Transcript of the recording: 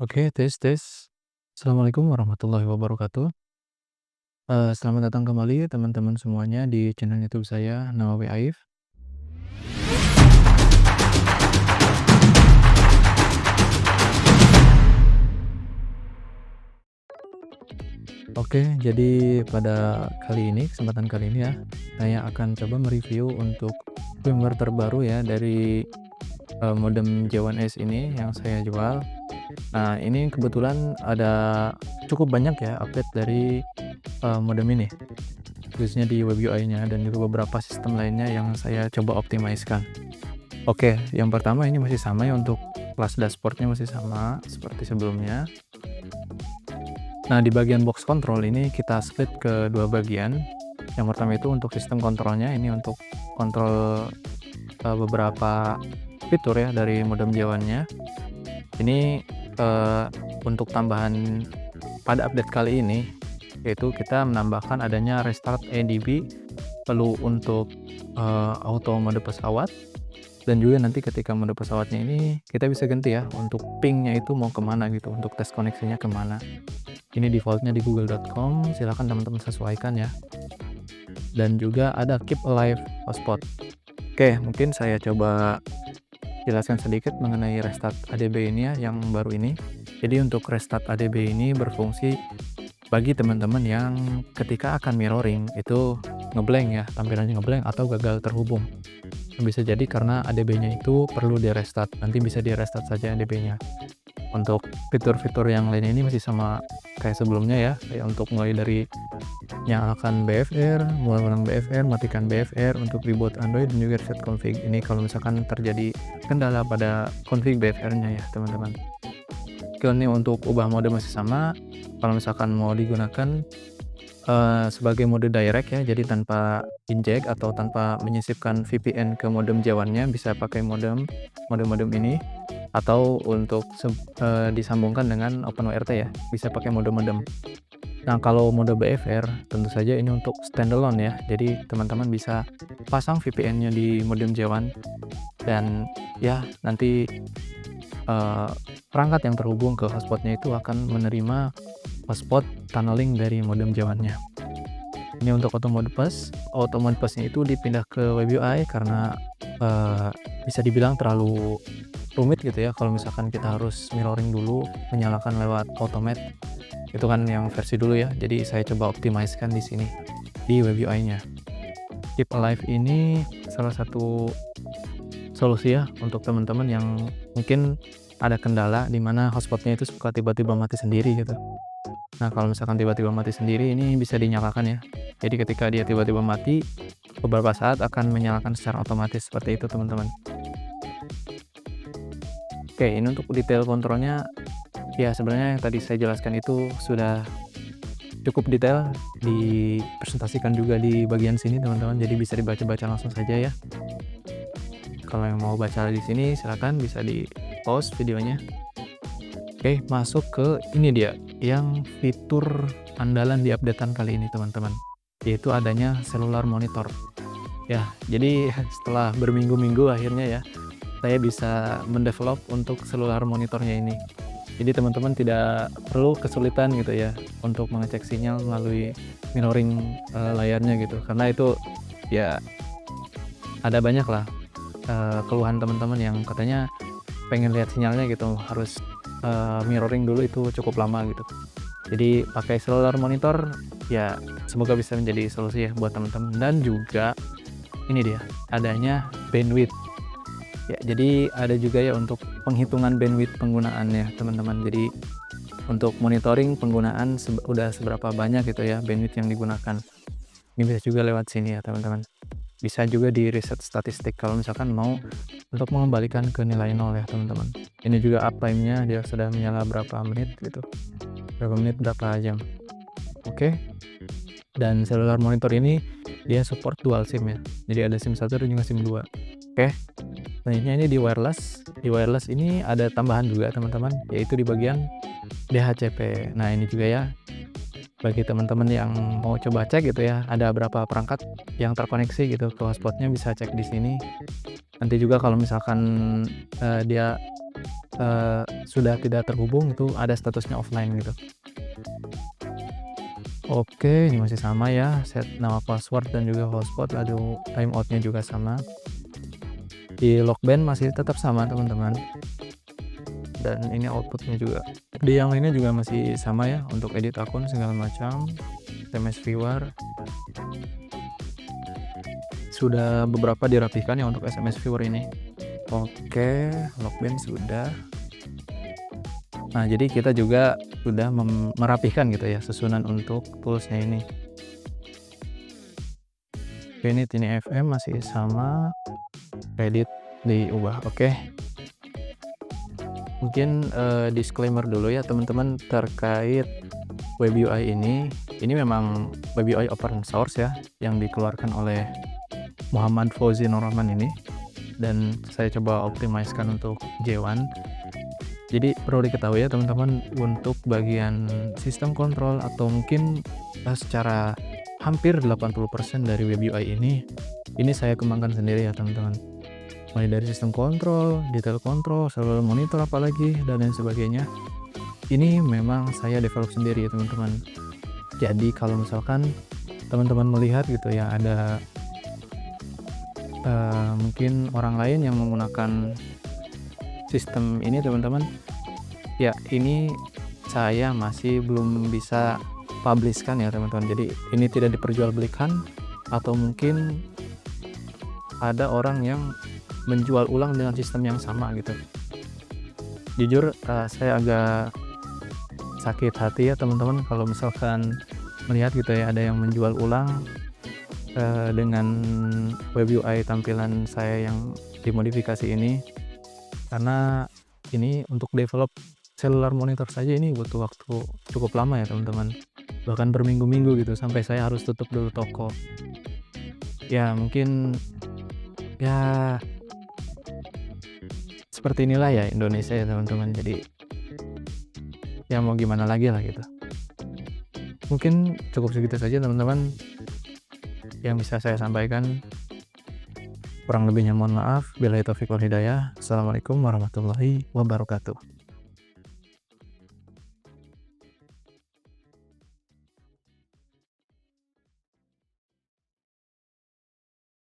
Oke, tes tes. Assalamualaikum warahmatullahi wabarakatuh. Selamat datang kembali teman-teman semuanya di channel YouTube saya, Nawawi Aif. Oke, jadi pada kesempatan kali ini ya, saya akan coba mereview untuk firmware terbaru ya dari modem J1S ini yang saya jual. Nah, ini kebetulan ada cukup banyak ya update dari modem ini, khususnya di web UI-nya dan juga beberapa sistem lainnya yang saya coba optimiskan. Oke, yang pertama ini masih sama ya, untuk kelas dashboard-nya masih sama seperti sebelumnya. Nah, di bagian box control ini kita split ke dua bagian. Yang pertama itu untuk sistem kontrolnya, ini untuk kontrol beberapa fitur ya dari modem J1-nya. Ini untuk tambahan pada update kali ini, yaitu kita menambahkan adanya restart ADB, lalu untuk auto mode pesawat, dan juga nanti ketika mode pesawatnya ini kita bisa ganti ya untuk pingnya itu mau kemana gitu, untuk tes koneksinya kemana. Ini defaultnya di google.com, silahkan teman-teman sesuaikan ya. Dan juga ada keep alive hotspot. Oke, mungkin saya coba jelaskan sedikit mengenai restart ADB ini ya, yang baru ini. Jadi untuk restart ADB ini berfungsi bagi teman-teman yang ketika akan mirroring itu ngeblank ya, tampilannya ngeblank atau gagal terhubung. Bisa jadi karena ADB-nya itu perlu di restart, nanti bisa di restart saja ADB-nya. Untuk fitur-fitur yang lainnya ini masih sama kayak sebelumnya ya, kayak untuk mulai dari nyalakan BFR, mulai ulang BFR, matikan BFR, untuk reboot Android, dan juga reset config. Ini kalau misalkan terjadi kendala pada config BFR-nya ya teman-teman. Ini untuk ubah mode masih sama, kalau misalkan mau digunakan sebagai mode direct ya, jadi tanpa inject atau tanpa menyisipkan VPN ke modem J1-nya, bisa pakai modem ini, atau untuk disambungkan dengan OpenWRT ya, bisa pakai modem. Nah, kalau mode BFR tentu saja ini untuk standalone ya, jadi teman-teman bisa pasang VPN-nya di modem J1, dan ya nanti perangkat yang terhubung ke hotspotnya itu akan menerima hotspot tunneling dari modem J1-nya. Ini untuk auto mode plus-nya itu dipindah ke web UI karena bisa dibilang terlalu rumit gitu ya, kalau misalkan kita harus mirroring dulu, menyalakan lewat automate. Itu kan yang versi dulu ya, jadi saya coba optimiskan di sini di web UI-nya. Keep Alive ini salah satu solusi ya untuk teman-teman yang mungkin ada kendala di mana hotspotnya itu suka tiba-tiba mati sendiri gitu. Nah, kalau misalkan tiba-tiba mati sendiri, ini bisa dinyalakan ya. Jadi ketika dia tiba-tiba mati, beberapa saat akan menyalakan secara otomatis seperti itu teman-teman. Oke, ini untuk detail kontrolnya ya, sebenarnya yang tadi saya jelaskan itu sudah cukup detail, dipresentasikan juga di bagian sini teman-teman, jadi bisa dibaca-baca langsung saja ya. Kalau yang mau baca di sini silakan bisa di pause videonya. Oke, masuk ke ini dia yang fitur andalan di updatean kali ini teman-teman, yaitu adanya cellular monitor. Ya, jadi setelah berminggu-minggu akhirnya ya saya bisa mendevelop untuk cellular monitornya ini. Jadi teman-teman tidak perlu kesulitan gitu ya untuk mengecek sinyal melalui mirroring layarnya gitu, karena itu ya ada banyak lah keluhan teman-teman yang katanya pengen lihat sinyalnya gitu, harus mirroring dulu, itu cukup lama gitu. Jadi pakai cellular monitor ya, semoga bisa menjadi solusi ya buat teman-teman. Dan juga ini dia adanya bandwidth ya, jadi ada juga ya untuk penghitungan bandwidth penggunaannya teman-teman. Jadi untuk monitoring penggunaan udah seberapa banyak gitu ya bandwidth yang digunakan, ini bisa juga lewat sini ya teman-teman. Bisa juga di reset statistik kalau misalkan mau untuk mengembalikan ke nilai 0 ya teman-teman. Ini juga uptime-nya dia sudah menyala berapa menit gitu, berapa jam. Oke, dan cellular monitor ini dia support dual SIM ya, jadi ada SIM 1 dan juga SIM 2. Oke, selanjutnya ini di wireless ini ada tambahan juga teman-teman, yaitu di bagian DHCP. Nah, ini juga ya bagi teman-teman yang mau coba cek gitu ya, ada berapa perangkat yang terkoneksi gitu ke hotspotnya, bisa cek di sini. Nanti juga kalau misalkan dia sudah tidak terhubung itu ada statusnya offline gitu. Oke, ini masih sama ya, set nama password dan juga hotspot, lalu timeout-nya juga sama. Di Logban masih tetap sama teman-teman, dan ini output-nya juga. Di yang lainnya juga masih sama ya, untuk edit akun segala macam, SMS viewer. Sudah beberapa dirapihkan ya untuk SMS viewer ini. Oke, Logban sudah. Nah, jadi kita juga sudah merapihkan gitu ya susunan untuk toolsnya ini. Oke, ini Tiny FM masih sama, edit diubah. Oke, mungkin disclaimer dulu ya teman-teman terkait Web UI ini. Ini memang Web UI open source ya, yang dikeluarkan oleh Muhammad Fauzi Nur Rahman ini, dan saya coba optimiskan untuk J1. Jadi perlu diketahui ya teman-teman, untuk bagian sistem kontrol atau mungkin secara hampir 80% dari Web UI ini saya kembangkan sendiri ya teman-teman. Mulai dari sistem kontrol, detail kontrol, selalu monitor apalagi, dan lain sebagainya. Ini memang saya develop sendiri ya teman-teman. Jadi kalau misalkan teman-teman melihat gitu ya, ada mungkin orang lain yang menggunakan sistem ini teman-teman, ya ini saya masih belum bisa publishkan ya teman-teman. Jadi ini tidak diperjualbelikan, atau mungkin ada orang yang menjual ulang dengan sistem yang sama gitu. Jujur saya agak sakit hati ya teman-teman kalau misalkan melihat gitu ya ada yang menjual ulang dengan Web UI tampilan saya yang dimodifikasi ini. Karena ini untuk develop cellular monitor saja ini butuh waktu cukup lama ya teman-teman, bahkan berminggu-minggu gitu, sampai saya harus tutup dulu toko. Ya mungkin ya seperti inilah ya Indonesia ya teman-teman. Jadi ya mau gimana lagi lah gitu. Mungkin cukup segitu saja teman-teman yang bisa saya sampaikan. Kurang lebihnya mohon maaf. Billahi taufiq wal hidayah. Assalamualaikum warahmatullahi wabarakatuh.